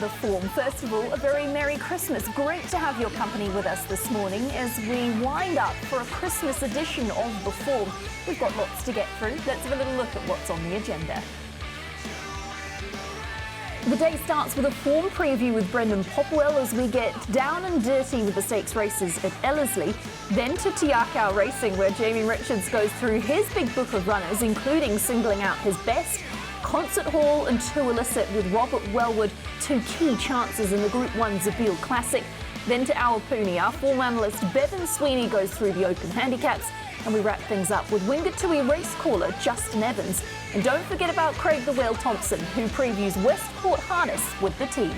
the form. First of all, a very Merry Christmas. Great to have your company with us this morning as we wind up for a Christmas edition of the form. We've got lots to get through. Let's have a little look at what's on the agenda. The day starts with a form preview with Brendan Popwell as we get down and dirty with the stakes races at Ellerslie. Then to Tiakau Racing, where Jamie Richards goes through his big book of runners, including singling out his best. Concert Hall and 2 Illicit with Robert Wellwood, 2 key chances in the Group 1 Zabeel Classic. Then to Awapuni, our form analyst Bevan Sweeney goes through the open handicaps, and we wrap things up with Wingatui race caller Justin Evans. And don't forget about Craig the Whale Thompson, who previews Westport Harness with the team.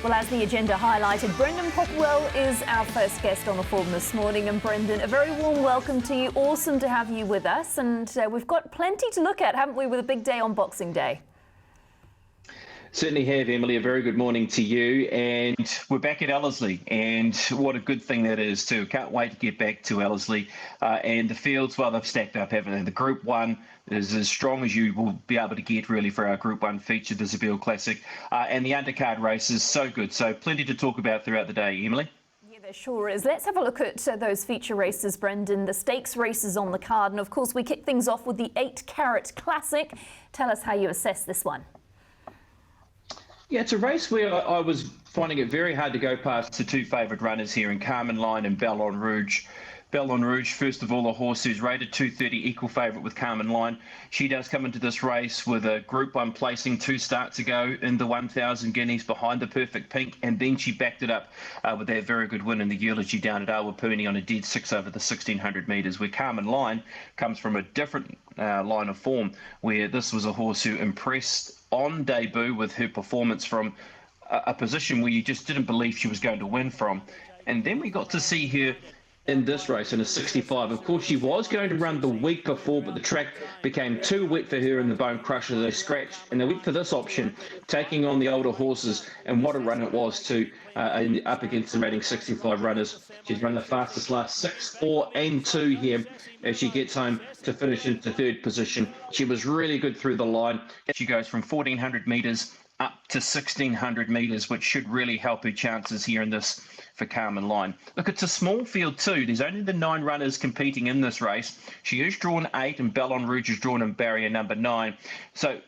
Well, as the agenda highlighted, Brendan Popwell is our first guest on the form this morning. And Brendan, a very warm welcome to you. Awesome to have you with us. And we've got plenty to look at, haven't we, with a big day on Boxing Day? Certainly have, Emily. A very good morning to you. And we're back at Ellerslie, and what a good thing that is too. Can't wait to get back to Ellerslie. And the fields, well, they've stacked up, haven't they? The Group 1 is as strong as you will be able to get, really, for our Group 1 feature, the Zabeel Classic. And the undercard race is so good. So plenty to talk about throughout the day, Emily. Yeah, there sure is. Let's have a look at those feature races, Brendan. The stakes races on the card. And, of course, we kick things off with the 8-carat Classic. Tell us how you assess this one. Yeah, it's a race where I was finding it very hard to go past the 2 favourite runners here in Carmen Line and Bellon Rouge. Bellon Rouge, first of all, a horse who's rated 230, equal favourite with Carmen Line. She does come into this race with a Group 1 placing 2 starts ago in the 1,000 guineas behind the Perfect Pink, and then she backed it up with that very good win in the Eulogy down at Awapuni on a dead 6 over the 1,600 metres, where Carmen Line comes from a different line of form, where this was a horse who impressed on debut with her performance from a position where you just didn't believe she was going to win from. And then we got to see her in this race in a 65. Of course, she was going to run the week before, but the track became too wet for her in the Bone Crusher. They scratched, and they went for this option, taking on the older horses. And what a run it was, too, up against the rating 65 runners. She's run the fastest last 6, 4, and 2 here as she gets home to finish into 3rd position. She was really good through the line. She goes from 1,400 metres up to 1,600 metres, which should really help her chances here in this for Carmen Line. Look, it's a small field too. There's only the 9 runners competing in this race. She is drawn 8, and Bellon Rouge is drawn in barrier number 9. So,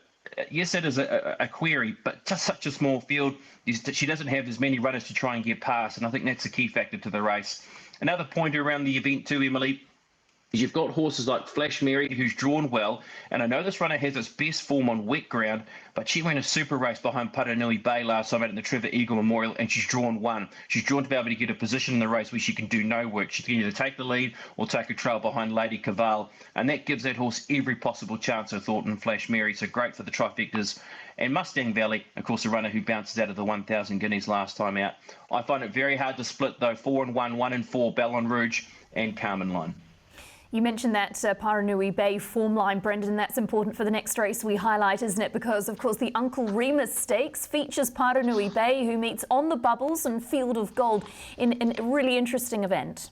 yes, it is a query, but just such a small field. She doesn't have as many runners to try and get past, and I think that's a key factor to the race. Another pointer around the event too, Emily, is you've got horses like Flash Mary, who's drawn well, and I know this runner has its best form on wet ground, but she ran a super race behind Paranui Bay last time out in the Trevor Eagle Memorial, and she's drawn 1. She's drawn to be able to get a position in the race where she can do no work. She can either take the lead or take a trail behind Lady Caval, and that gives that horse every possible chance, I thought, in Flash Mary. So great for the trifectas. And Mustang Valley, of course, a runner who bounces out of the 1,000 guineas last time out. I find it very hard to split, though, 4 and 1, 1 and 4, Bellon Rouge and Carmen Line. You mentioned that Paranui Bay form line, Brendan. That's important for the next race we highlight, isn't it? Because, of course, the Uncle Remus Stakes features Paranui Bay, who meets On the Bubbles and Field of Gold in a really interesting event.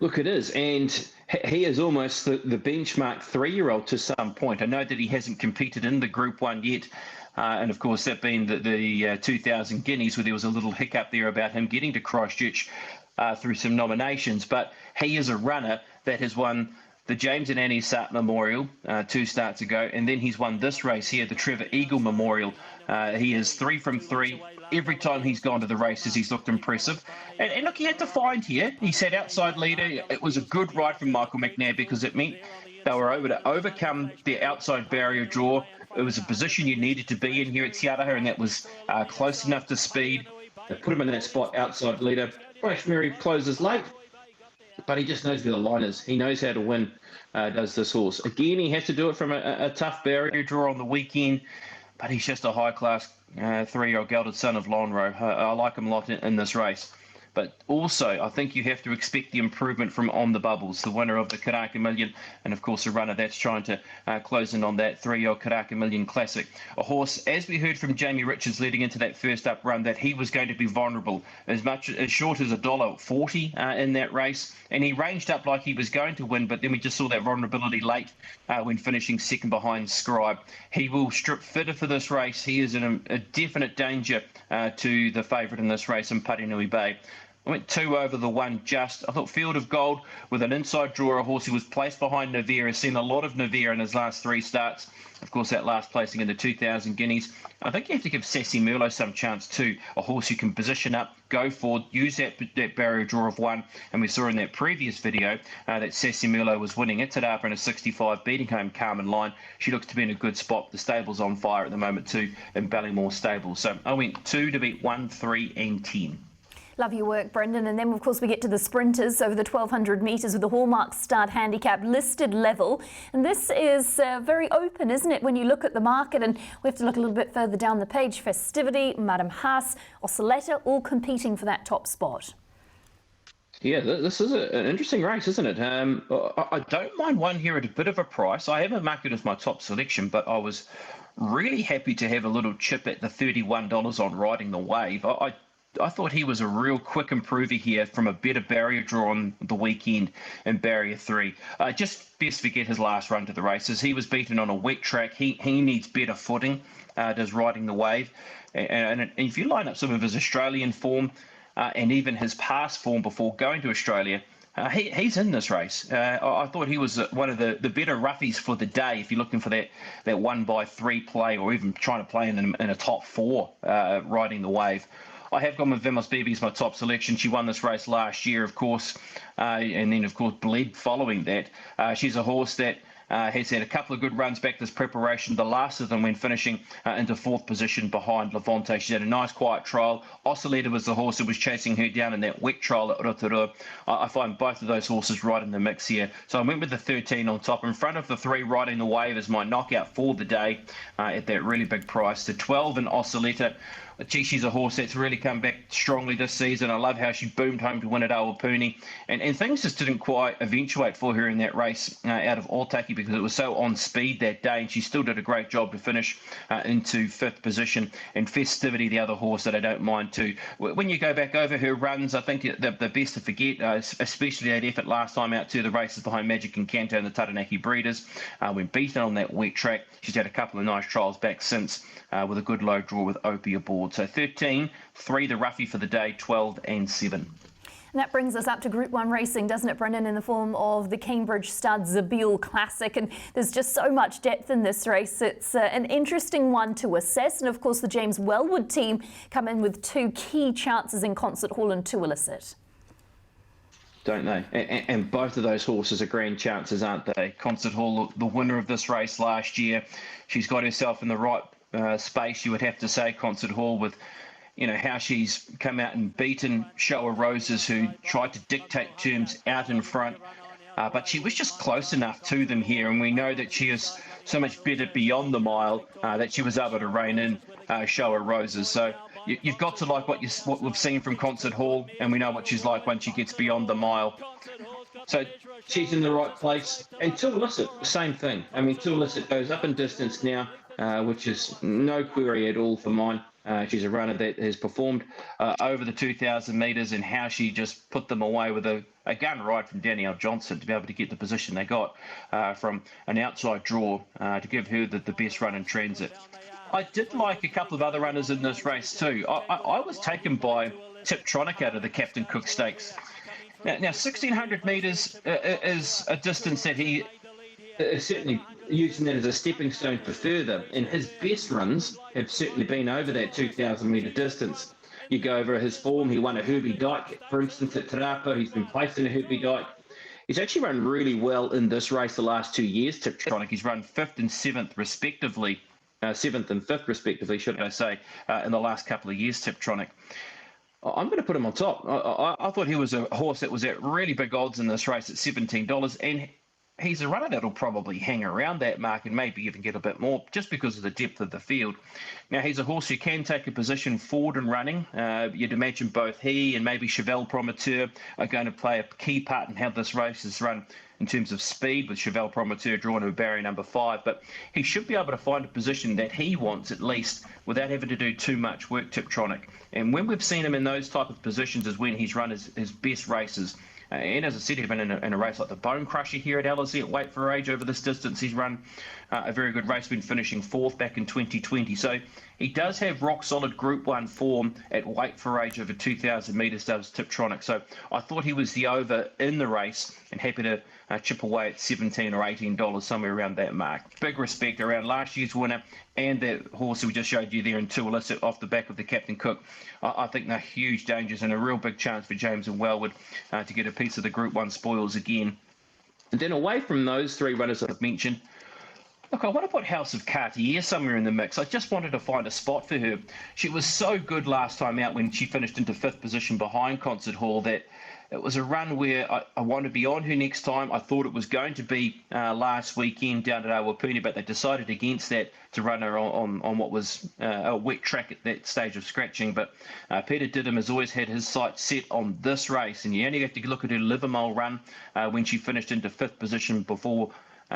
Look, it is. And he is almost the benchmark 3-year-old to some point. I know that he hasn't competed in the Group 1 yet. And, of course, that being the 2,000 guineas, where there was a little hiccup there about him getting to Christchurch through some nominations, but he is a runner that has won the James and Annie Sart Memorial 2 starts ago, and then he's won this race here, the Trevor Eagle Memorial. He is 3 from 3. Every time he's gone to the races, he's looked impressive. And look, he had to find here. He sat outside leader. It was a good ride from Michael McNair because it meant they were able to overcome their outside barrier draw. It was a position you needed to be in here at Te Araha, and that was close enough to speed. They put him in that spot outside leader. Flash Mary closes late, but he just knows where the line is. He knows how to win, does this horse. Again, he has to do it from a tough barrier draw on the weekend, but he's just a high-class 3-year-old gelded son of Lonhro. I like him a lot in this race. But also, I think you have to expect the improvement from On the Bubbles, the winner of the Karaka Million, and of course a runner that's trying to close in on that 3-year-old Karaka Million Classic. A horse, as we heard from Jamie Richards leading into that first up run, that he was going to be vulnerable, as short as $1.40 in that race, and he ranged up like he was going to win, but then we just saw that vulnerability late when finishing second behind Scribe. He will strip fitter for this race. He is in a definite danger to the favourite in this race in Parinui Bay. I went 2 over the 1 just. I thought Field of Gold with an inside draw, a horse who was placed behind Navier, has seen a lot of Navier in his last 3 starts. Of course, that last placing in the 2,000 guineas. I think you have to give Sassy Merlot some chance too. A horse who can position up, go forward, use that barrier draw of 1. And we saw in that previous video that Sassy Merlot was winning it today in a 65, beating home Carmen Line. She looks to be in a good spot. The stable's on fire at the moment too in Ballymore Stable. So I went 2 to beat 1, 3 and 10. Love your work, Brendan. And then, of course, we get to the sprinters over the 1,200 metres with the Hallmark Stud handicap listed level. And this is very open, isn't it, when you look at the market? And we have to look a little bit further down the page. Festivity, Madame Haas, Oscillata, all competing for that top spot. Yeah, this is an interesting race, isn't it? I don't mind one here at a bit of a price. I haven't marked it as my top selection, but I was really happy to have a little chip at the $31 on Riding the Wave. I thought he was a real quick improver here from a better barrier draw on the weekend in Barrier 3. Just best forget his last run to the races. He was beaten on a wet track. He needs better footing, does Riding the Wave. And if you line up some of his Australian form and even his past form before going to Australia, he's in this race. I thought he was one of the better roughies for the day if you're looking for that 1x3 play or even trying to play in a top 4 Riding the Wave. I have gone with Vemos Bibi as my top selection. She won this race last year, of course, and then, of course, bled following that. She's a horse that has had a couple of good runs back this preparation, the last of them when finishing into 4th position behind Levante. She had a nice quiet trial. Oscillator was the horse that was chasing her down in that wet trial at Rotorua. I find both of those horses right in the mix here. So I went with the 13 on top in front of the 3 Riding the Wave as my knockout for the day at that really big price. The 12 in Oscillator. Gee, she's a horse that's really come back strongly this season. I love how she boomed home to win at Awapuni. And things just didn't quite eventuate for her in that race out of Otaki because it was so on speed that day. And she still did a great job to finish into 5th position. And Festivity, the other horse that I don't mind too. When you go back over her runs, I think the best to forget, especially that effort last time out to the races behind Magic and Canto and the Taranaki Breeders. When beaten on that wet track, she's had a couple of nice trials back since with a good low draw with Opie aboard. So 13, 3 the roughie for the day, 12 and 7. And that brings us up to Group 1 racing, doesn't it, Brendan, in the form of the Cambridge Stud Zabeel Classic. And there's just so much depth in this race. It's an interesting one to assess. And, of course, the James Wellwood team come in with 2 key chances in Concert Hall and 2 Illicit. Don't they? And both of those horses are grand chances, aren't they? Concert Hall, the winner of this race last year. She's got herself in the right space, you would have to say, Concert Hall, with how she's come out and beaten Shower Roses, who tried to dictate terms out in front, but she was just close enough to them here, and we know that she is so much better beyond the mile that she was able to rein in Shower Roses. So you've got to like what we've seen from Concert Hall, and we know what she's like once she gets beyond the mile. So she's in the right place. And To Illicit, same thing. I mean, To Illicit goes up in distance now, which is no query at all for mine. She's a runner that has performed over the 2,000 metres, and how she just put them away with a gun ride from Danielle Johnson to be able to get the position they got from an outside draw to give her the best run in transit. I did like a couple of other runners in this race too. I was taken by Tiptronic out of the Captain Cook Stakes. Now 1,600 metres is a distance that he is certainly using that as a stepping stone for further, and his best runs have certainly been over that 2,000 metre distance. You go over his form, he won a Herbie Dyke, for instance, at Te Rapa. He's been placed in a Herbie Dyke. He's actually run really well in this race the last 2 years, Tiptronic. He's run 5th and 7th respectively, 7th and 5th respectively, should I say, in the last couple of years, Tiptronic. I'm going to put him on top. I thought he was a horse that was at really big odds in this race at $17, and he's a runner that'll probably hang around that mark and maybe even get a bit more just because of the depth of the field. Now, he's a horse who can take a position forward in running. You'd imagine both he and maybe Cheval Promoteur are going to play a key part in how this race is run in terms of speed, with Cheval Promoteur drawn to barrier number 5. But he should be able to find a position that he wants, at least, without having to do too much work, Tiptronic. And when we've seen him in those type of positions is when he's run his best races. And as I said, even in a race like the Bone Crusher here at Ellerslie at Weight for Age, over this distance, he's run a very good race, been finishing 4th back in 2020. So he does have rock-solid Group 1 form at Weight for Age over 2,000 metres, does Tiptronic. So I thought he was the over in the race and happy to chip away at $17 or $18, somewhere around that mark. Big respect around last year's winner and that horse we just showed you there in Illicit off the back of the Captain Cook. I think they're huge dangers and a real big chance for James and Wellwood to get a piece of the Group 1 spoils again. And then away from those 3 runners that I've mentioned, look, I want to put House of Cartier somewhere in the mix. I just wanted to find a spot for her. She was so good last time out when she finished into 5th position behind Concert Hall that it was a run where I want to be on her next time. I thought it was going to be last weekend down at Awapuni, but they decided against that to run her on what was a wet track at that stage of scratching. But Peter Didham has always had his sights set on this race, and you only have to look at her Livermore run when she finished into 5th position before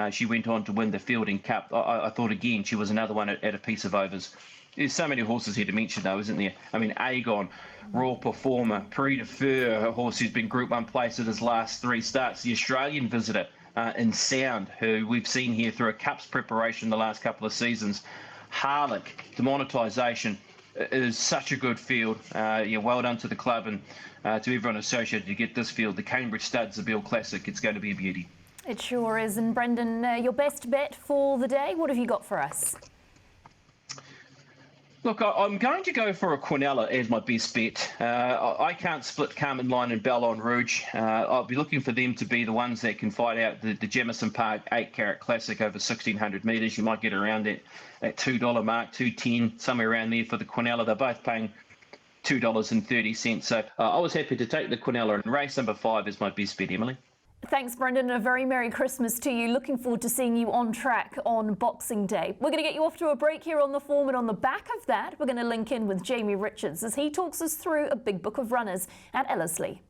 she went on to win the Fielding Cup. I thought, again, she was another one at a piece of overs. There's so many horses here to mention, though, isn't there? I mean, Aegon, Raw Performer, Prix de Feu, a horse who's been Group 1 placed at his last 3 starts. The Australian Visitor in Sound, who we've seen here through a Cups preparation the last couple of seasons. Harlech, Demonetisation. It is such a good field. Well done to the club and to everyone associated to get this field. The Cambridge Stud Zabeel Classic, it's going to be a beauty. It sure is. And Brendan, your best bet for the day, what have you got for us? Look, I'm going to go for a Quinella as my best bet. I can't split Carmen Line and Ballon Rouge. I'll be looking for them to be the ones that can fight out the Jamison Park 8-carat Classic over 1,600 metres. You might get around that $2 mark, $2.10, somewhere around there for the Quinella. They're both paying $2.30. So I was happy to take the Quinella, and race number 5 is my best bet, Emily. Thanks, Brendan. A very Merry Christmas to you. Looking forward to seeing you on track on Boxing Day. We're going to get you off to a break here on The Form, and on the back of that, we're going to link in with Jamie Richards as he talks us through a big book of runners at Ellerslie.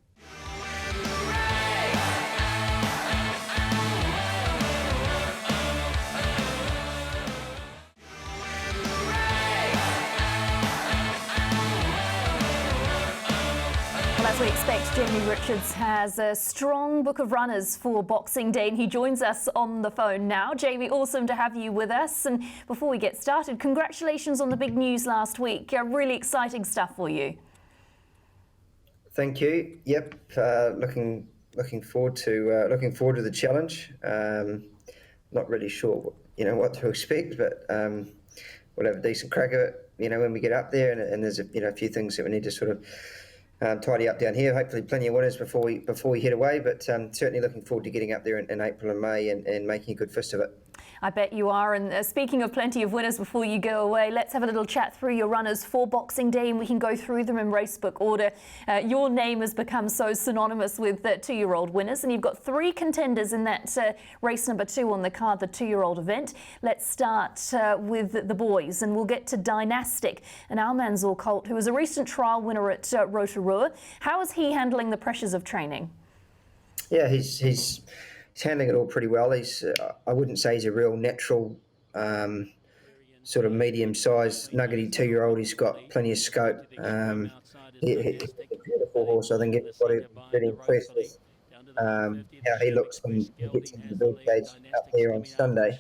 As we expect, Jamie Richards has a strong book of runners for Boxing Day, and he joins us on the phone now. Jamie, awesome to have you with us. And before we get started, congratulations on the big news last week. Really exciting stuff for you. Thank you. Yep, looking forward to the challenge. Not really sure what to expect, but we'll have a decent crack at it. When we get up there, and there's a few things that we need to sort of tidy up down here. Hopefully plenty of winners before we head away, but certainly looking forward to getting up there in April and May and making a good fist of it. I bet you are. And speaking of plenty of winners before you go away, let's have a little chat through your runners for Boxing Day, and we can go through them in racebook order. Your name has become so synonymous with 2-year-old winners, and you've got 3 contenders in that race number 2 on the card, the 2-year-old event. Let's start with the boys, and we'll get to Dynastic, an Almanzor colt who was a recent trial winner at Rotorua. How is he handling the pressures of training? Yeah, he's handling it all pretty well. I wouldn't say he's a real natural sort of medium-sized nuggety 2-year-old. He's got plenty of scope. He's a beautiful horse. I think everybody will be really impressed with how he looks when he gets into the build cage up here on Sunday.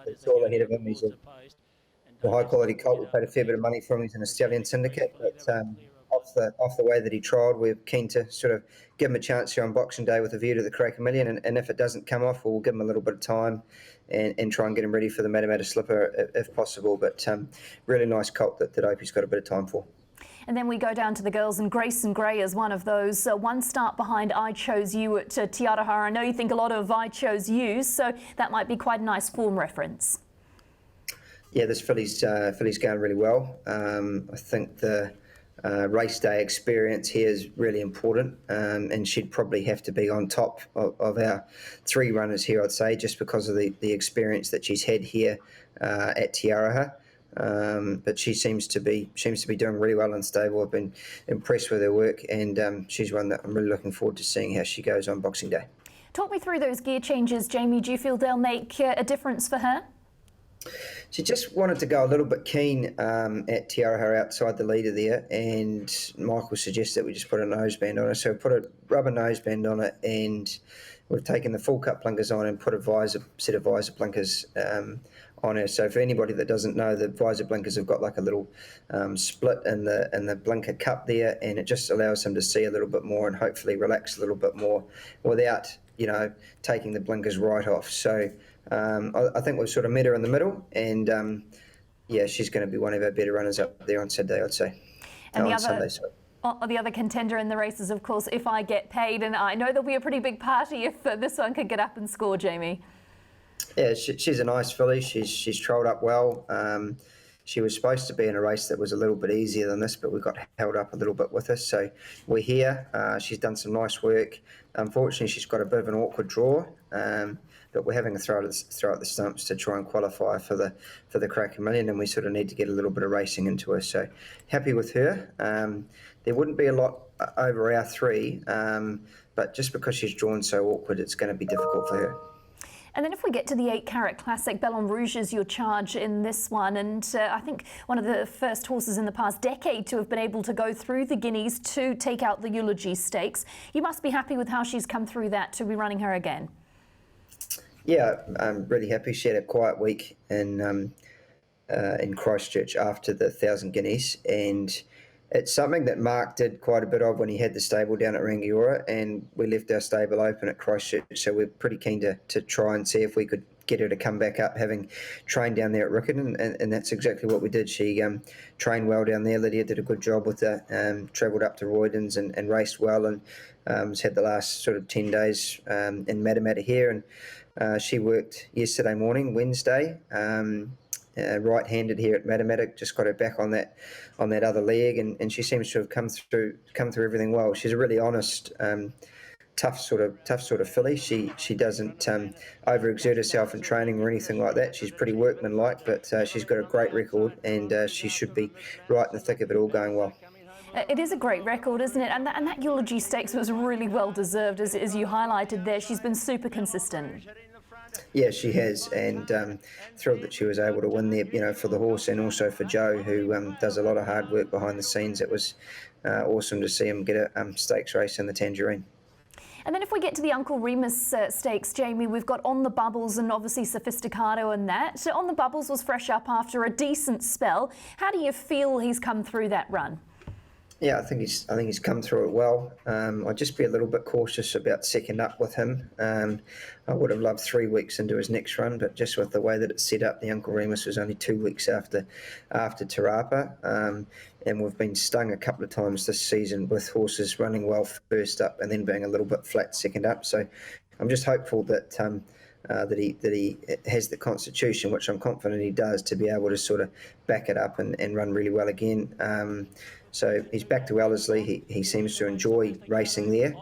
It's all ahead of him. He's a high-quality colt. We paid a fair bit of money for him. He's in a stallion syndicate, but off the way that he trialled, we're keen to sort of give him a chance here on Boxing Day with a view to the Crack a Million, and if it doesn't come off, we'll give him a little bit of time and try and get him ready for the Matamata Slipper if possible. But really nice colt that I hope he's got a bit of time for. And then we go down to the girls, and Grayson Gray is one of those. One start behind I Chose You at Te Araha. I know you think a lot of I Chose You, so that might be quite a nice form reference. Yeah, this filly's going really well. I think the race day experience here is really important, and she'd probably have to be on top of our 3 runners here, I'd say, just because of the experience that she's had here at Te Araha. But she seems to be doing really well in stable. I've been impressed with her work, and she's one that I'm really looking forward to seeing how she goes on Boxing Day. Talk me through those gear changes, Jamie. Do you feel they'll make a difference for her? She just wanted to go a little bit keen at Te Araha outside the leader there, and Michael suggested we just put a noseband on her. So we put a rubber noseband on it, and we've taken the full cut blinkers on and put a set of visor blinkers on her. So for anybody that doesn't know, the visor blinkers have got like a little split in the blinker cup there, and it just allows them to see a little bit more and hopefully relax a little bit more without, taking the blinkers right off. So I think we've sort of met her in the middle, and she's going to be one of our better runners up there on Saturday, I'd say. And the other contender in the race is, of course, If I Get Paid, and I know there'll be a pretty big party if this one could get up and score, Jamie. Yeah, she's a nice filly. She's trolled up well. She was supposed to be in a race that was a little bit easier than this, but we got held up a little bit with us. So we're here. She's done some nice work. Unfortunately, she's got a bit of an awkward draw, but we're having a throw at the stumps to try and qualify for the Cracker Million, and we sort of need to get a little bit of racing into her. So happy with her. There wouldn't be a lot over our 3, but just because she's drawn so awkward, it's going to be difficult for her. And then if we get to the 8-carat classic, Belle Rouge is your charge in this one. And I think one of the first horses in the past decade to have been able to go through the Guineas to take out the Eulogy Stakes. You must be happy with how she's come through that to be running her again. Yeah, I'm really happy. She had a quiet week in Christchurch after the 1,000 Guineas, and it's something that Mark did quite a bit of when he had the stable down at Rangiora, and we left our stable open at Christchurch, so we're pretty keen to try and see if we could get her to come back up, having trained down there at Riccarton, and that's exactly what we did. She trained well down there. Lydia did a good job with her, travelled up to Roydens and raced well, and has had the last sort of 10 days in Matamata here, and she worked yesterday morning, Wednesday, right-handed here at Matamata, just got her back on that other leg, and she seems to have come through everything well. She's a really honest, tough sort of filly. She doesn't overexert herself in training or anything like that. She's pretty workmanlike, but she's got a great record, and she should be right in the thick of it all going well. It is a great record, isn't it? And that Eulogy Stakes was really well deserved, as you highlighted there. She's been super consistent. Yeah, she has, and thrilled that she was able to win there, for the horse and also for Joe, who does a lot of hard work behind the scenes. It was awesome to see him get a stakes race in the Tangerine. And then if we get to the Uncle Remus Stakes, Jamie, we've got On the Bubbles and obviously Sophisticato and that. So On the Bubbles was fresh up after a decent spell. How do you feel he's come through that run? Yeah, I think he's come through it well. I'd just be a little bit cautious about second up with him. I would have loved 3 weeks into his next run, but just with the way that it's set up, the Uncle Remus was only 2 weeks after Te Rapa. And we've been stung a couple of times this season with horses running well first up and then being a little bit flat second up. So I'm just hopeful that he has the constitution, which I'm confident he does, to be able to sort of back it up and run really well again. So he's back to Ellerslie. He seems to enjoy racing there.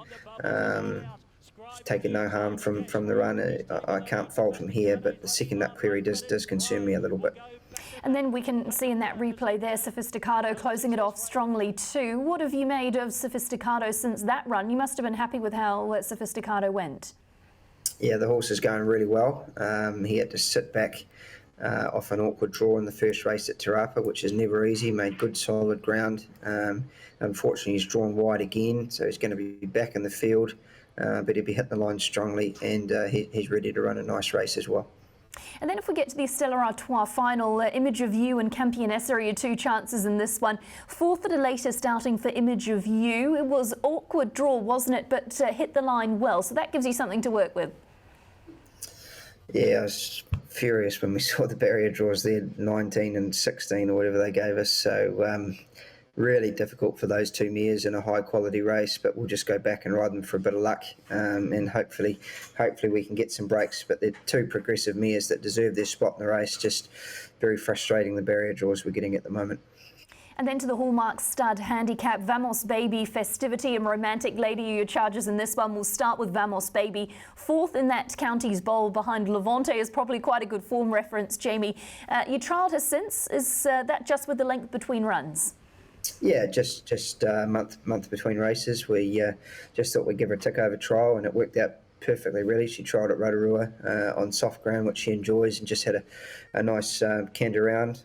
Taken no harm from the run. I can't fault him here, but the second up query does concern me a little bit. And then we can see in that replay there, Sophisticato closing it off strongly too. What have you made of Sophisticato since that run? You must have been happy with how Sophisticato went. Yeah, the horse is going really well. He had to sit back off an awkward draw in the first race at Te Rapa, which is never easy. Made good solid ground. Unfortunately, he's drawn wide again, so he's going to be back in the field, but he'll be hitting the line strongly, and he's ready to run a nice race as well. And then if we get to the Stella Artois final, Image of You and Campionessa are your 2 chances in this one. 4th at a latest outing for Image of You. It was awkward draw, wasn't it, but hit the line well, so that gives you something to work with. Yeah, I was furious when we saw the barrier draws there, 19 and 16 or whatever they gave us. So really difficult for those 2 mares in a high quality race, but we'll just go back and ride them for a bit of luck, and hopefully we can get some breaks. But they're 2 progressive mares that deserve their spot in the race. Just very frustrating, the barrier draws we're getting at the moment. And then to the Hallmark Stud handicap, Vamos Baby, Festivity and Romantic Lady are your charges in this one. We'll start with Vamos Baby. Fourth in that Counties Bowl behind Levante is probably quite a good form reference, Jamie. You trialled her since. Is that just with the length between runs? Yeah, just a month between races. We just thought we'd give her a tick-over trial, and it worked out perfectly, really. She trialled at Rotorua on soft ground, which she enjoys, and just had a nice canter round.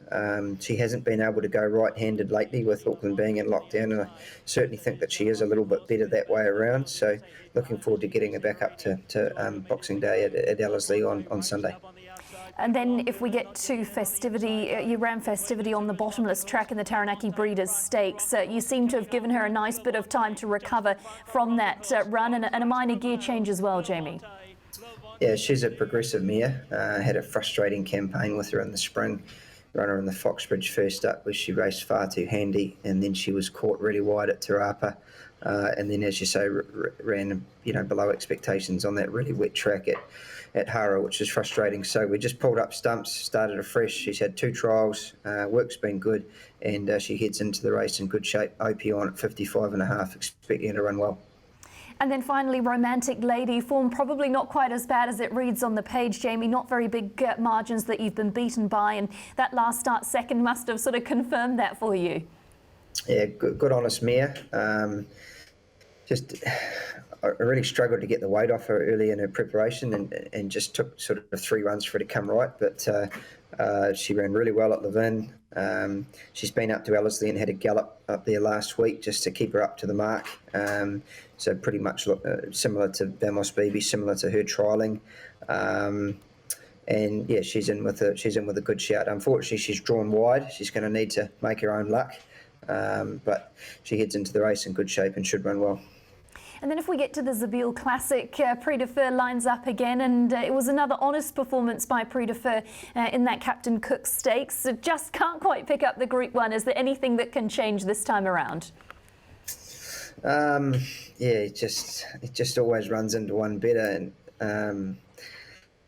She hasn't been able to go right-handed lately with Auckland being in lockdown, and I certainly think that she is a little bit better that way around. So looking forward to getting her back up to Boxing Day at Ellerslie on Sunday. And then if we get to Festivity, you ran Festivity on the bottomless track in the Taranaki Breeders' Stakes. You seem to have given her a nice bit of time to recover from that run and a minor gear change as well, Jamie. Yeah, she's a progressive mare. Had a frustrating campaign with her in the spring. Run her in the Foxbridge first up, where she raced far too handy, and then she was caught really wide at Te Rapa. And then, as you say, ran below expectations on that really wet track at Hara, which is frustrating. So we just pulled up stumps, started afresh. She's had 2 trials, work's been good, and she heads into the race in good shape. OP on at 55.5, expecting her to run well. And then finally, Romantic Lady, form probably not quite as bad as it reads on the page, Jamie. Not very big margins that you've been beaten by, and that last start second must have sort of confirmed that for you. Yeah, good honest mare. I really struggled to get the weight off her early in her preparation, and just took sort of 3 runs for her to come right. But she ran really well at Levin. She's been up to Ellerslie and had a gallop up there last week just to keep her up to the mark. So pretty much similar to Vamos Baby, similar to her trialling. And yeah, she's in with a good shout. Unfortunately, she's drawn wide. She's going to need to make her own luck. But she heads into the race in good shape and should run well. And then if we get to the Zabeel Classic, Prix de Fer lines up again, and it was another honest performance by Prix de Fer in that Captain Cook Stakes. It just can't quite pick up the Group 1. Is there anything that can change this time around? Yeah, it just always runs into one better, and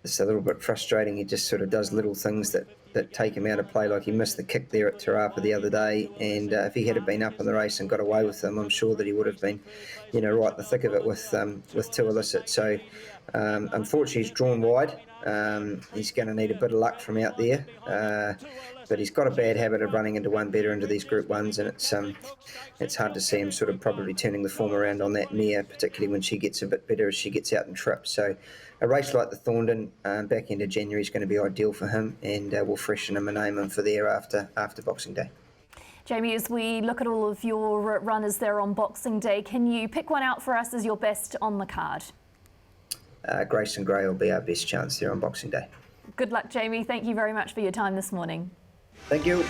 it's a little bit frustrating. He just sort of does little things that take him out of play, like he missed the kick there at Te Rapa the other day, and if he had been up in the race and got away with them, I'm sure that he would have been, right in the thick of it with 2 Illicit. So unfortunately, he's drawn wide. He's going to need a bit of luck from out there, but he's got a bad habit of running into one better into these Group 1s, and it's hard to see him sort of probably turning the form around on that mare, particularly when she gets a bit better as she gets out and trips. So a race like the Thorndon back end of January is going to be ideal for him, and we'll freshen him and name him for there after Boxing Day. Jamie, as we look at all of your runners there on Boxing Day, can you pick one out for us as your best on the card? Grace and Grey will be our best chance there on Boxing Day. Good luck, Jamie. Thank you very much for your time this morning. Thank you.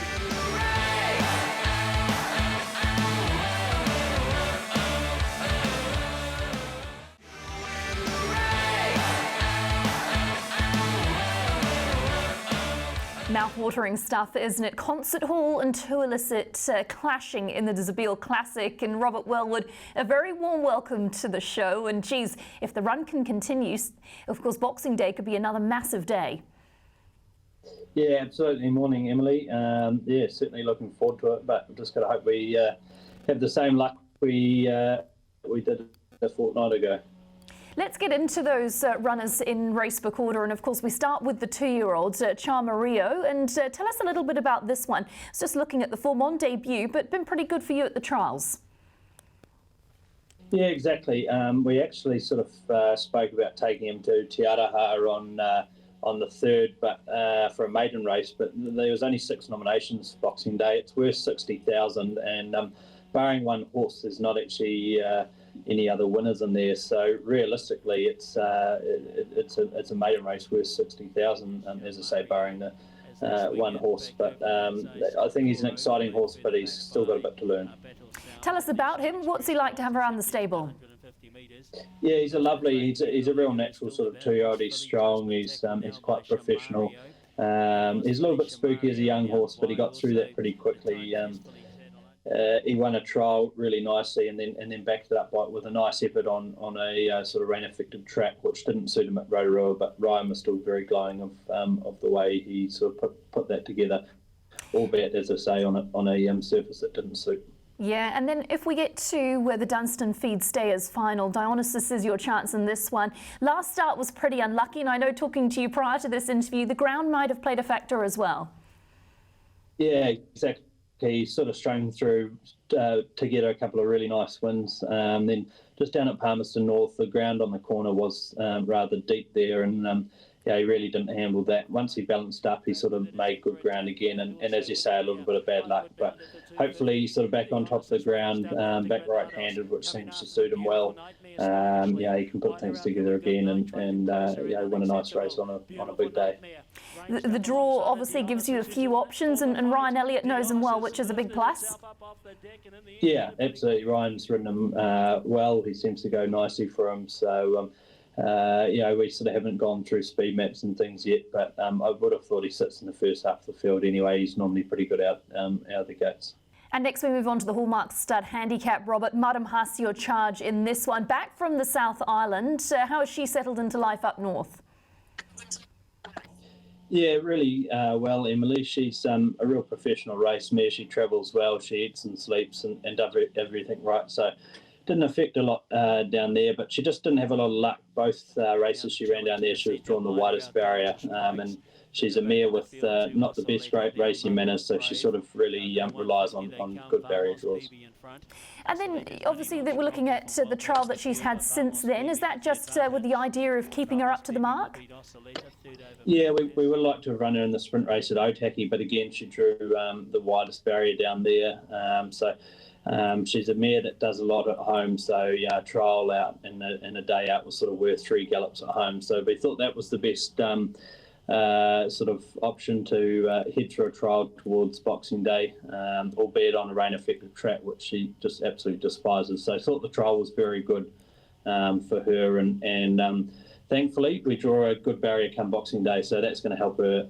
Mouth-watering stuff, isn't it? Concert Hall and 2 Illicit clashing in the Zabeel Classic, and Robert Wellwood, a very warm welcome to the show. And geez, if the run can continue, of course, Boxing Day could be another massive day. Yeah, absolutely. Morning, Emily. Yeah, certainly looking forward to it, but we've just got to hope we have the same luck we did a fortnight ago. Let's get into those runners in racebook order, and of course we start with the 2-year-olds, Charma Rio, and tell us a little bit about this one. It's just looking at the form on debut, but been pretty good for you at the trials. Yeah, exactly. We actually sort of spoke about taking him to Te Araha on the 3rd, but for a maiden race, but there was only 6 nominations Boxing Day. It's worth 60,000, and barring one horse, there's not actually any other winners in there. So realistically, it's a maiden race worth 60,000, as I say, barring the one horse. But I think he's an exciting horse, but he's still got a bit to learn. Tell us about him. What's he like to have around the stable? Yeah, he's a real natural sort of 2-year-old. He's strong. He's quite professional. He's a little bit spooky as a young horse, but he got through that pretty quickly. He won a trial really nicely, and then backed it up with a nice effort on a sort of rain-affected track, which didn't suit him at Rotorua. But Ryan was still very glowing of the way he sort of put that together. albeit, as I say, on a surface that didn't suit. Yeah, and then if we get to the Dunstan Feed Stayers final, Dionysus is your chance in this one. Last start was pretty unlucky, and I know talking to you prior to this interview, the ground might have played a factor as well. Yeah, exactly. He sort of strung through to get a couple of really nice wins. Then just down at Palmerston North, the ground on the corner was rather deep there, and he really didn't handle that. Once he balanced up, he sort of made good ground again, and as you say, a little bit of bad luck. But hopefully he's sort of back on top of the ground, back right-handed, which seems to suit him well. He can put things together again and win a nice race on a big day. The draw obviously gives you a few options, and Ryan Elliott knows him well, which is a big plus. Yeah, absolutely. Ryan's ridden him well. He seems to go nicely for him. So, we sort of haven't gone through speed maps and things yet, but I would have thought he sits in the first half of the field anyway. He's normally pretty good out of the gates. And next we move on to the Hallmark Stud handicap. Robert, Madam Haas, your charge in this one. Back from the South Island, how has she settled into life up north? Yeah, really well, Emily. She's a real professional race mare. She travels well, she eats and sleeps and does everything right. So didn't affect a lot down there, but she just didn't have a lot of luck. Both races she ran down there, she was drawn the widest barrier, and she's a mare with not the best great racing manners, so she sort of really relies on good barrier draws. And then obviously we're looking at the trial that she's had since then. Is that just with the idea of keeping her up to the mark? Yeah, we would like to have run her in the sprint race at Otaki, but again she drew the widest barrier down there. She's a mare that does a lot at home, so a trial out and a day out was sort of worth 3 gallops at home. So we thought that was the best sort of option to head through a trial towards Boxing Day, albeit on a rain-affected track, which she just absolutely despises. So I thought the trial was very good for her, and thankfully we draw a good barrier come Boxing Day, so that's going to help her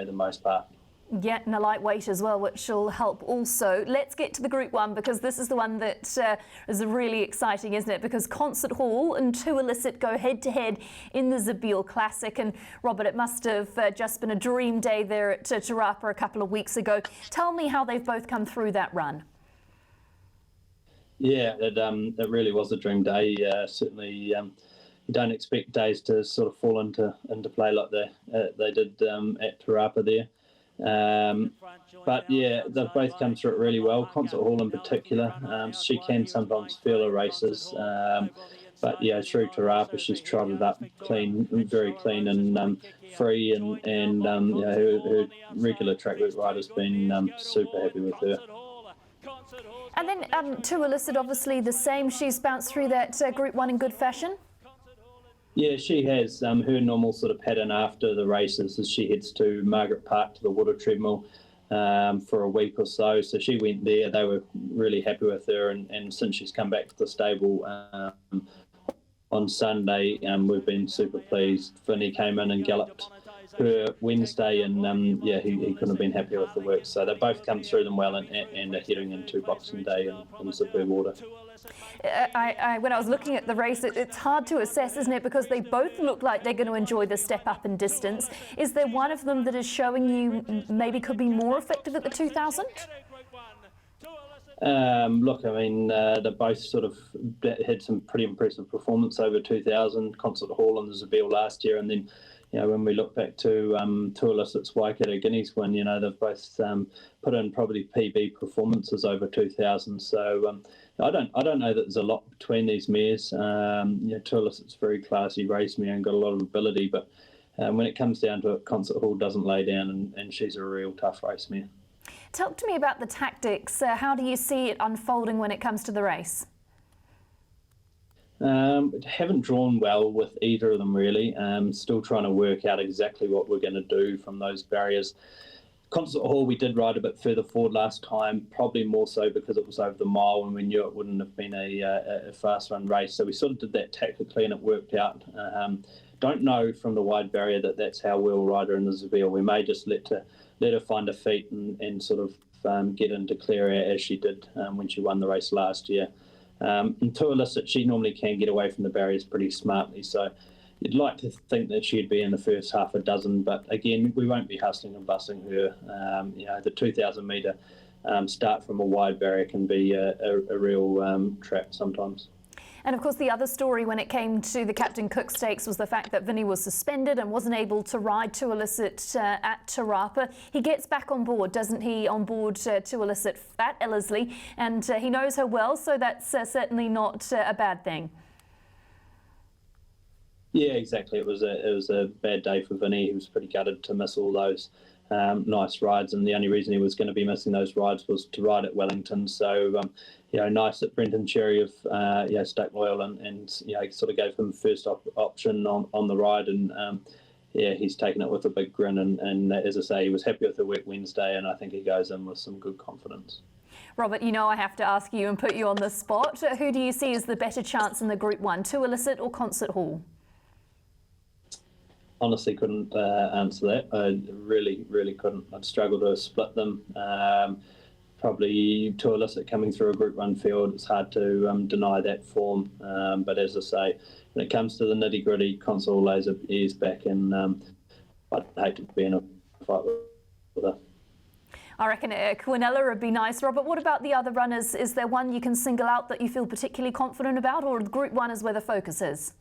the most part. Yeah, and a lightweight as well, which will help also. Let's get to the Group 1, because this is the one that is really exciting, isn't it? Because Concert Hall and 2 Illicit go head-to-head in the Zabeel Classic. And Robert, it must have just been a dream day there at Te Rapa a couple of weeks ago. Tell me how they've both come through that run. Yeah, it really was a dream day. Certainly, you don't expect days to sort of fall into play like they did at Te Rapa there. But yeah, they've both come through it really well. Concert Hall in particular, she can sometimes feel her races, but through Te Rapa she's trotted up clean, very clean and free, and her regular track work rider's been super happy with her. And then 2 Illicit, obviously the same. She's bounced through that Group 1 in good fashion. Yeah, she has. Her normal sort of pattern after the races is she heads to Margaret Park to the water treadmill for a week or so. So she went there. They were really happy with her, and since she's come back to the stable on Sunday, we've been super pleased. Finney came in and galloped her Wednesday, and he couldn't have been happier with the work. So they both come through them well, and are heading into Boxing Day in superb order. When I was looking at the race, it's hard to assess, isn't it? Because they both look like they're going to enjoy the step up in distance. Is there one of them that is showing you maybe could be more effective at the 2000? Look, I mean, they both sort of had some pretty impressive performance over 2000, Concert Hall and the Zabeel last year, and then when we look back to 2 Illicit's Waikato Guineas win, they've both put in probably PB performances over 2000. So I don't know that there's a lot between these mares. 2 Illicit's very classy race mare and got a lot of ability, but when it comes down to it, Concert Hall doesn't lay down, and she's a real tough race mare. Talk to me about the tactics. How do you see it unfolding when it comes to the race? Haven't drawn well with either of them really. Still trying to work out exactly what we're going to do from those barriers. Concert Hall we did ride a bit further forward last time, probably more so because it was over the mile and we knew it wouldn't have been a fast run race. So we sort of did that tactically and it worked out. Don't know from the wide barrier that's how we'll ride her in the Zabeel. We may just let her find her feet and sort of get into clear air as she did when she won the race last year. And 2 Illicit, she normally can get away from the barriers pretty smartly. So, you'd like to think that she'd be in the first half a dozen, but again, we won't be hustling and busting her. The 2,000 metre start from a wide barrier can be a real trap sometimes. And of course, the other story when it came to the Captain Cook Stakes was the fact that Vinny was suspended and wasn't able to ride to Illicit at Tarapa. He gets back on board, doesn't he, on board to Illicit at Ellerslie, and he knows her well, so that's certainly not a bad thing. Yeah, exactly. It was a bad day for Vinny. He was pretty gutted to miss all those nice rides, and the only reason he was going to be missing those rides was to ride at Wellington. So, nice that Brenton Cherry have stuck loyal and sort of gave him first option on the ride, and he's taken it with a big grin. And as I say, he was happy with the wet Wednesday, and I think he goes in with some good confidence. Robert, I have to ask you and put you on the spot. Who do you see as the better chance in the Group 1, to Illicit or Concert Hall? Honestly, couldn't answer that. I really couldn't. I'd struggle to split them. Probably to Illicit coming through a Group 1 field, it's hard to deny that form. But as I say, when it comes to the nitty gritty, Concert Hall lays ears back, and I'd hate to be in a fight with her. I reckon Quinella would be nice. Robert, what about the other runners? Is there one you can single out that you feel particularly confident about, or Group 1 is where the focus is?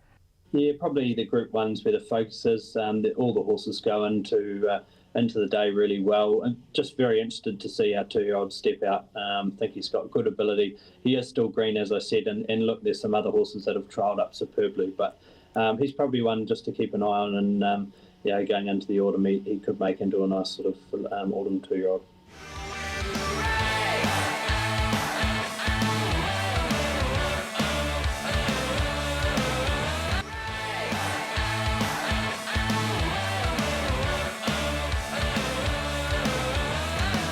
Yeah, probably the Group 1's where the focus is. All the horses go into the day really well. And just very interested to see our 2-year-old step out. Think he's got good ability. He is still green, as I said, and look, there's some other horses that have trialled up superbly, but he's probably one just to keep an eye on, and going into the autumn, he could make into a nice sort of autumn 2-year-old.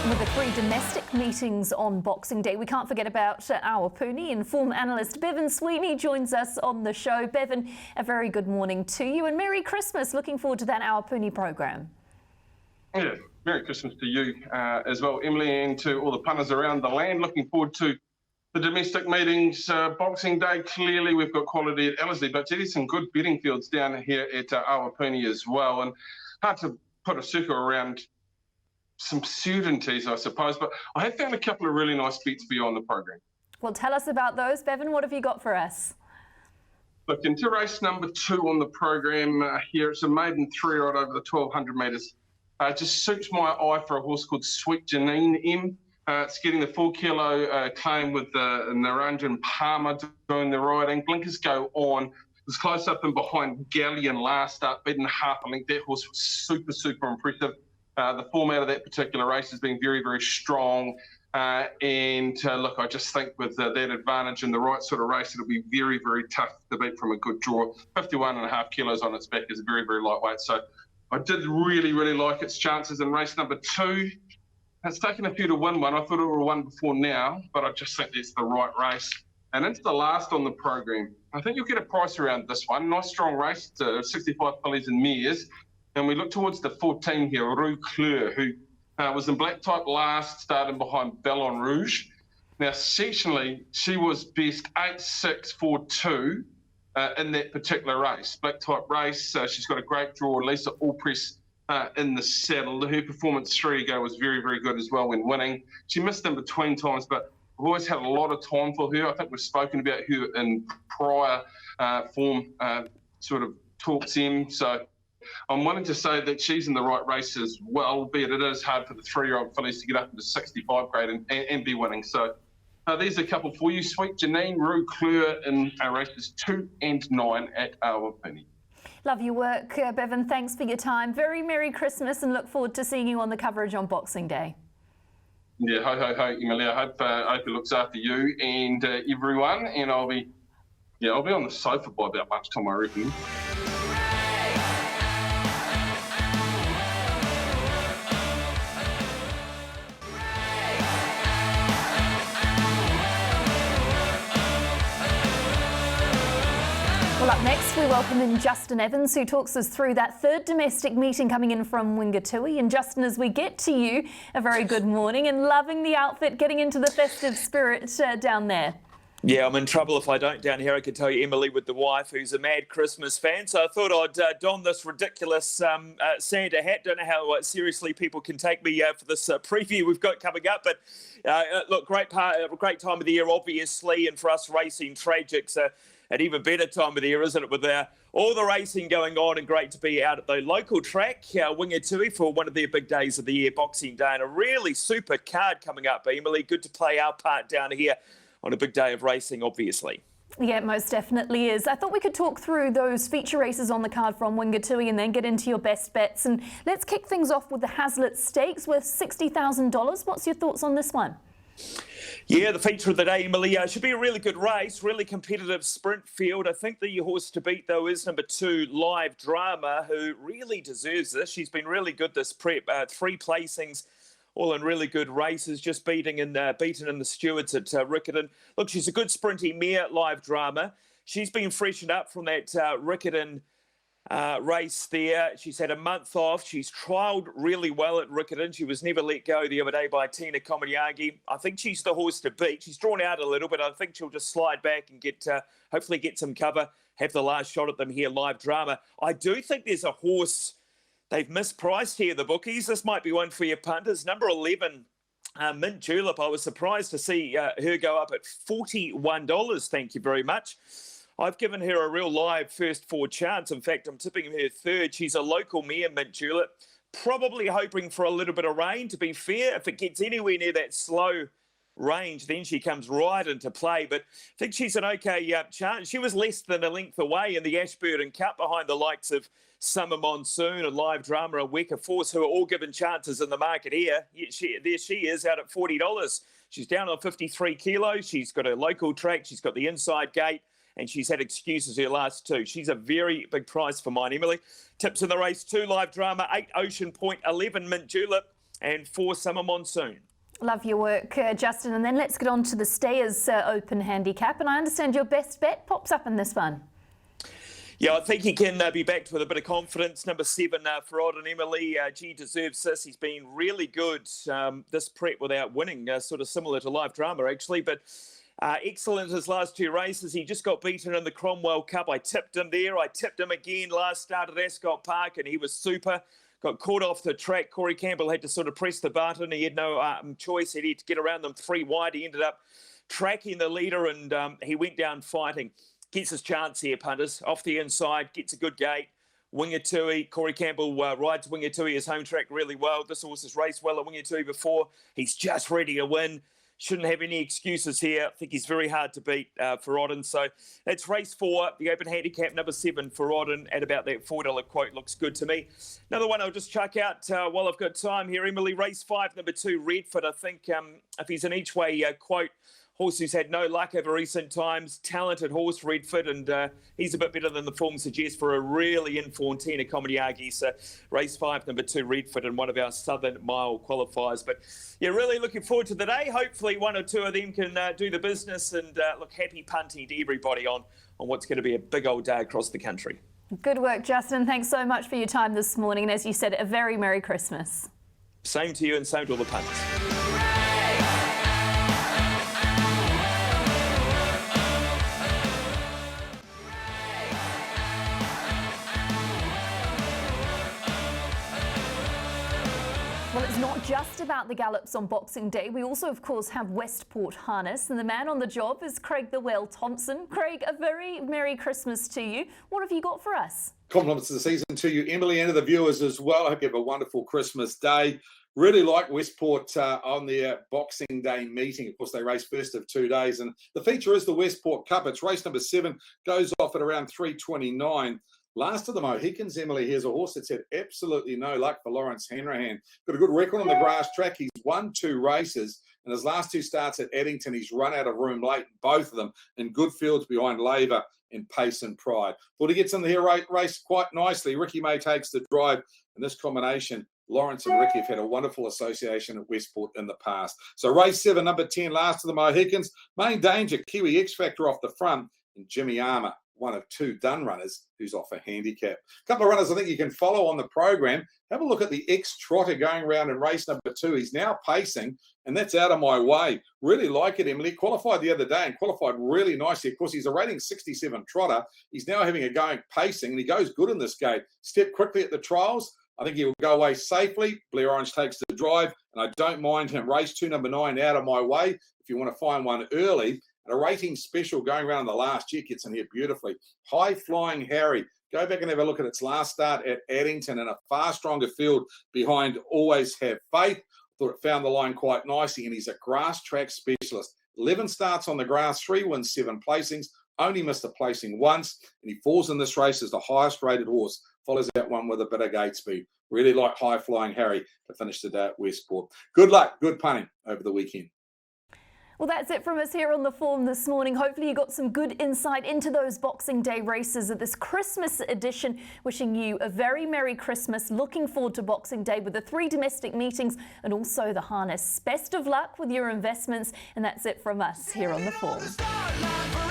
With the 3 domestic meetings on Boxing Day, we can't forget about our Puni, and form analyst Bevan Sweeney joins us on the show. Bevan, a very good morning to you and Merry Christmas. Looking forward to that Our Puni program. Yeah, Merry Christmas to you as well, Emily, and to all the punters around the land. Looking forward to the domestic meetings. Boxing Day, clearly we've got quality at Ellerslie, but there's some good betting fields down here at Awapuni as well, and hard to put a circle around some certainties, I suppose, but I have found a couple of really nice bets beyond the program. Well, tell us about those, Bevan. What have you got for us? Look, into race number 2 on the program here, it's a maiden 3-year-old over the 1,200 metres. Just suits my eye for a horse called Sweet Janine M. It's getting the 4 kilo claim with Naranjan Palmer doing the riding. Blinkers go on. It was close up and behind Galleon last up, beaten half a length. That horse was super impressive. The format of that particular race has been very strong. Look, I just think with that advantage in the right sort of race, it'll be very tough to beat from a good draw. 51.5 kilos on its back is very lightweight. So I did really like its chances in race number 2. It's taken a few to win one. I thought it would have won before now, but I just think that's the right race. And into the last on the program, I think you'll get a price around this one. Nice strong race, 65 fillies and mares. And we look towards the 14 here, Rouge, who was in black type last, starting behind Belle Rouge. Now, sectionally, she was best 8-6-4-2 in that particular race. Black type race, she's got a great draw. Lisa Allpress in the saddle. Her performance 3 ago was very good as well when winning. She missed in between times, but we've always had a lot of time for her. I think we've spoken about her in prior form sort of talks in. So I'm wanting to say that she's in the right race as well, albeit it is hard for the 3-year-old fillies to get up into 65 grade and be winning. So there's a couple for you. Sweet Janine, Rouge in races 2 and 9 at Awapuni. Love your work, Bevan. Thanks for your time. Very Merry Christmas, and look forward to seeing you on the coverage on Boxing Day. Yeah, ho, Emily. I hope it looks after you and everyone. And I'll be on the sofa by about lunchtime, I reckon. Well, up next, we welcome in Justin Evans, who talks us through that 3rd domestic meeting coming in from Wingatui. And Justin, as we get to you, a very good morning and loving the outfit, getting into the festive spirit down there. Yeah, I'm in trouble if I don't down here. I can tell you, Emily, with the wife, who's a mad Christmas fan. So I thought I'd don this ridiculous Santa hat. Don't know how seriously people can take me for this preview we've got coming up. But look, great time of the year, obviously. And for us racing tragics, an even better time of the year, isn't it? With all the racing going on, and great to be out at the local track, Wingatui, for one of their big days of the year, Boxing Day. And a really super card coming up, Emily. Good to play our part down here on a big day of racing, obviously. Yeah, it most definitely is. I thought we could talk through those feature races on the card from Wingatui and then get into your best bets. And let's kick things off with the Hazlitt Stakes worth $60,000. What's your thoughts on this one? Yeah, the feature of the day, Emily, should be a really good race, really competitive sprint field. I think the horse to beat, though, is number 2, Live Drama, who really deserves this. She's been really good this prep, 3 placings, all in really good races, just beaten in the Stewards at Riccarton. Look, she's a good sprinty mare, Live Drama. She's been freshened up from that Riccarton race there. She's had a month off. She's trialled really well at Riccarton. She was never let go the other day by Tina Komaniagi. I think she's the horse to beat. She's drawn out a little bit. I think she'll just slide back and hopefully get some cover, have the last shot at them here, Live Drama. I do think there's a horse they've mispriced here, the bookies. This might be one for your punters. Number 11, Mint Julep. I was surprised to see her go up at $41. Thank you very much. I've given her a real live first 4 chance. In fact, I'm tipping her third. She's a local mare, Mint Julep. Probably hoping for a little bit of rain, to be fair. If it gets anywhere near that slow range, then she comes right into play. But I think she's an okay chance. She was less than a length away in the Ashburton Cup behind the likes of Summer Monsoon and Live Drama and Weka Force, who are all given chances in the market here. There she is out at $40. She's down on 53 kilos. She's got a local track. She's got the inside gate, and she's had excuses her last 2. She's a very big price for mine, Emily. Tips in the race: 2 Live Drama, 8 Ocean Point, 11 Mint Julep, and 4 Summer Monsoon. Love your work, Justin. And then let's get on to the Stayers Open Handicap. And I understand your best bet pops up in this one. Yeah, I think he can be backed with a bit of confidence. Number 7, for Odd and Emily. G deserves this. He's been really good this prep without winning, sort of similar to Live Drama, actually. But excellent his last 2 races. He just got beaten in the Cromwell Cup. I tipped him there. I tipped him again last start at Ascot Park, and he was super. Got caught off the track. Corey Campbell had to sort of press the button. He had no choice. He had to get around them 3 wide. He ended up tracking the leader, and he went down fighting. Gets his chance here, punters. Off the inside, gets a good gate. Wingatui, Corey Campbell rides Wingatui, his home track, really well. This horse has raced well at Wingatui before. He's just ready to win. Shouldn't have any excuses here. I think he's very hard to beat for Odden. So it's race 4, the Open Handicap, number 7 for Odden at about that $4 quote. Looks good to me. Another one I'll just chuck out while I've got time here, Emily. Race 5, number 2, Redford. I think if he's an each way quote, horse who's had no luck over recent times, talented horse, Redford, and he's a bit better than the form suggests for a really informed Tina Komaniagi. So race 5, number 2, Redford, and one of our Southern Mile qualifiers. But yeah, really looking forward to the day. Hopefully 1 or 2 of them can do the business, and look, happy punting to everybody on what's going to be a big old day across the country. Good work, Justin. Thanks so much for your time this morning. And as you said, a very Merry Christmas. Same to you, and same to all the punters. Well, it's not just about the gallops on Boxing Day. We also, of course, have Westport Harness, and the man on the job is Craig the Whale Thompson. Craig, a very Merry Christmas to you. What have you got for us? Compliments of the season to you, Emily, and to the viewers as well. I hope you have a wonderful Christmas day. Really like Westport on their Boxing Day meeting. Of course, they race first of 2 days, and the feature is the Westport Cup. It's race number 7, goes off at around 3:29. Last of the Mohicans, Emily, here's a horse that's had absolutely no luck for Lawrence Hanrahan. Got a good record on the grass track. He's won 2 races, and his last 2 starts at Addington, he's run out of room late, both of them in good fields behind Labour and Pace and Pride. Thought he gets in the here race quite nicely. Ricky May takes the drive, and this combination, Lawrence and Ricky, have had a wonderful association at Westport in the past. So race 7, number 10, last of the Mohicans. Main danger, Kiwi X Factor off the front, and Jimmy Armour one of two done runners who's off a handicap. A couple of runners I think you can follow on the program. Have a look at the ex-trotter going around in race number 2. He's now pacing, and that's Out of My Way. Really like it, Emily. Qualified the other day and qualified really nicely. Of course, he's a rating 67 trotter. He's now having a go at pacing, and he goes good in this game. Step quickly at the trials. I think he will go away safely. Blair Orange takes the drive, and I don't mind him. Race 2, number 9, Out of My Way. If you want to find one early, and a rating special going around the last year gets in here beautifully. High Flying Harry. Go back and have a look at its last start at Addington in a far stronger field behind Always Have Faith. Thought it found the line quite nicely, and he's a grass track specialist. 11 starts on the grass, 3 wins, 7 placings. Only missed a placing once, and he falls in this race as the highest rated horse. Follows that one with a bit of gate speed. Really like High Flying Harry to finish the day at Westport. Good luck, good punting over the weekend. Well, that's it from us here on The Form this morning. Hopefully you got some good insight into those Boxing Day races of this Christmas edition. Wishing you a very Merry Christmas. Looking forward to Boxing Day with the 3 domestic meetings and also the harness. Best of luck with your investments. And that's it from us here on The Form.